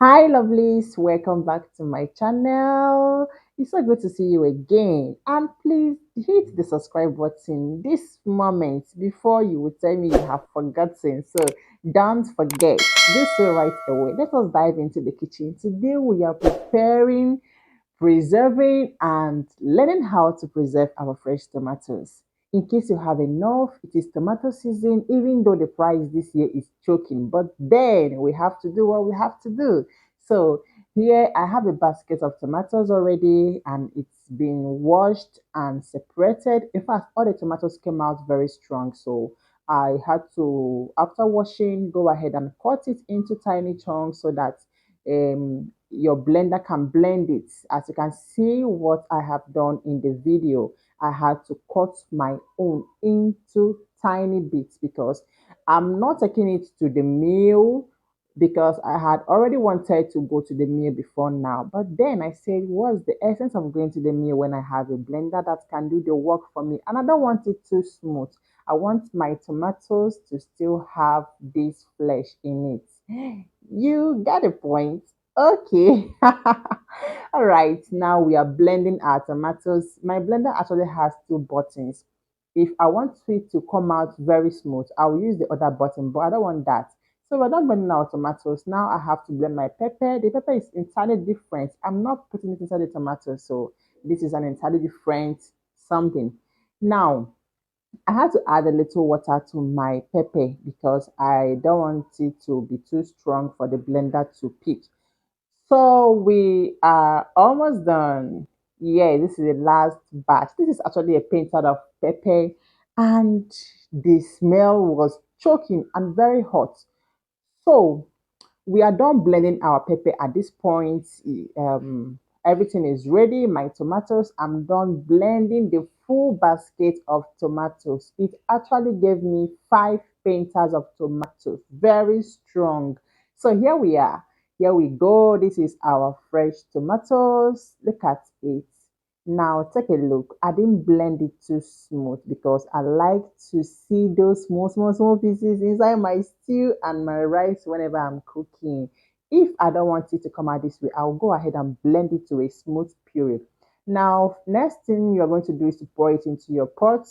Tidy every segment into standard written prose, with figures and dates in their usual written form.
Hi, lovelies. Welcome back to my channel. It's so good to see you again. And please hit the subscribe button this moment before you would tell me you have forgotten. So don't forget. Do so right away. Let us dive into the kitchen. Today we are preparing, preserving, and learning how to preserve our fresh tomatoes. In case you have enough, it is tomato season, even though the price this year is choking. But then we have to do what we have to do. So here I have a basket of tomatoes already, and it's been washed and separated. In fact, all the tomatoes came out very strong. So I had to, after washing, go ahead and cut it into tiny chunks so that your blender can blend it. As you can see what I have done in the video, I had to cut my own into tiny bits because I'm not taking it to the mill because I had already wanted to go to the mill before now. But then I said, what's the essence of going to the mill when I have a blender that can do the work for me? And I don't want it too smooth. I want my tomatoes to still have this flesh in it. You got a point. Okay. All right. Now we are blending our tomatoes. My blender actually has two buttons. If I want it to come out very smooth, I'll use the other button, but I don't want that. So we're done blending our tomatoes. Now I have to blend my pepper. The pepper is entirely different. I'm not putting it inside the tomato, so this is an entirely different something. Now I had to add a little water to my pepper because I don't want it to be too strong for the blender to pick. So we are almost done. Yeah, this is the last batch. This is actually a painted of pepper, and the smell was choking and very hot. So we are done blending our pepper at this point. Everything is ready. My tomatoes, I'm done blending the full basket of tomatoes. It actually gave me 5 painters of tomatoes, very strong. So here we are. Here we go. This is our fresh tomatoes. Look at it. Now take a look. I didn't blend it too smooth because I like to see those small, small, small pieces inside my stew and my rice whenever I'm cooking. If I don't want it to come out this way, I'll go ahead and blend it to a smooth puree. Now, next thing you're going to do is to pour it into your pot.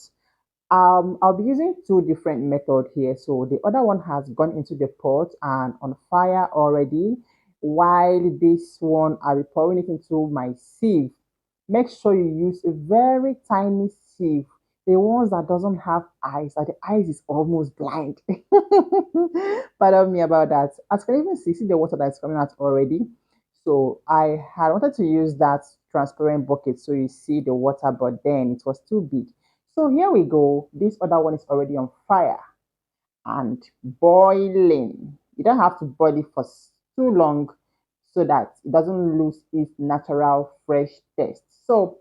I'll be using two different methods here. So the other one has gone into the pot and on fire already, while this one I'll be pouring it into my sieve. Make sure you use a very tiny sieve, the ones that doesn't have eyes, that the eyes is almost blind. Pardon me about that. As you can even see the water that's coming out already. So I had wanted to use that transparent bucket so you see the water, but then it was too big. So here we go. This other one is already on fire and boiling. You don't have to boil it for too long so that it doesn't lose its natural fresh taste. So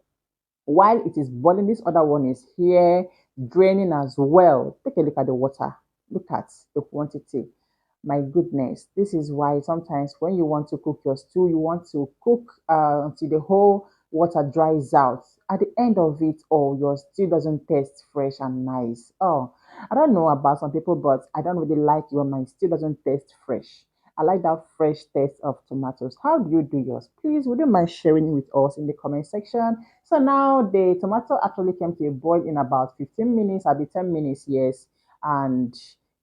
while it is boiling, this other one is here draining as well. Take a look at the water. Look at the quantity. My goodness, this is why sometimes when you want to cook your stew, you want to cook until the whole water dries out. At the end of it all, your stew doesn't taste fresh and nice. Oh, I don't know about some people, but I don't really like it when my stew doesn't taste fresh. I like that fresh taste of tomatoes. How do you do yours? Please, would you mind sharing with us in the comment section? So now the tomato actually came to a boil in about 15 minutes, I'll be 10 minutes, yes. And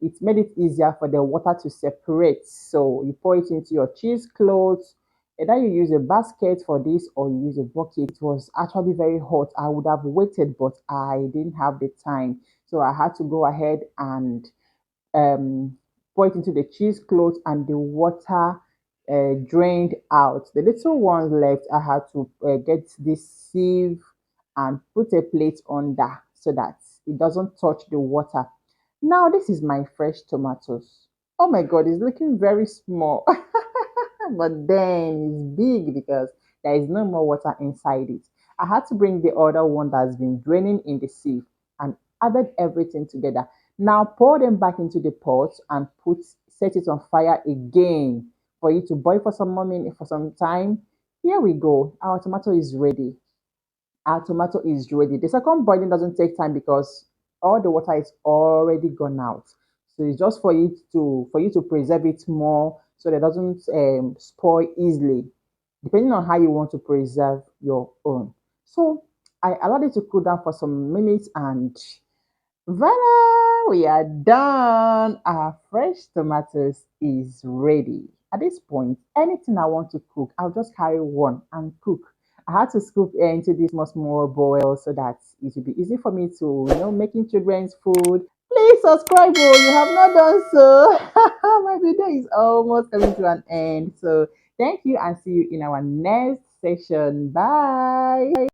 it made it easier for the water to separate. So you pour it into your cheesecloth. Either you use a basket for this or you use a bucket. It was actually very hot. I would have waited, but I didn't have the time. So I had to go ahead and pour it into the cheesecloth and the water drained out. The little ones left, I had to get this sieve and put a plate under so that it doesn't touch the water. Now, this is my fresh tomatoes. Oh my God, it's looking very small, but then it's big because there is no more water inside it. I had to bring the other one that's been draining in the sieve and added everything together. Now pour them back into the pot and set it on fire again for it to boil for some more minute for some time. Here we go. Our tomato is ready. Our tomato is ready. The second boiling doesn't take time because all the water is already gone out. So it's just for you to preserve it more so that it doesn't spoil easily, depending on how you want to preserve your own. So I allowed it to cool down for some minutes, and voila, we are done. Our fresh tomatoes is ready. At this point, anything I want to cook, I'll just carry one and cook. I had to scoop into this small, small boil so that it will be easy for me to, making children's food. Please subscribe, oh, you have not done so. My video is almost coming to an end. So thank you and see you in our next session. Bye.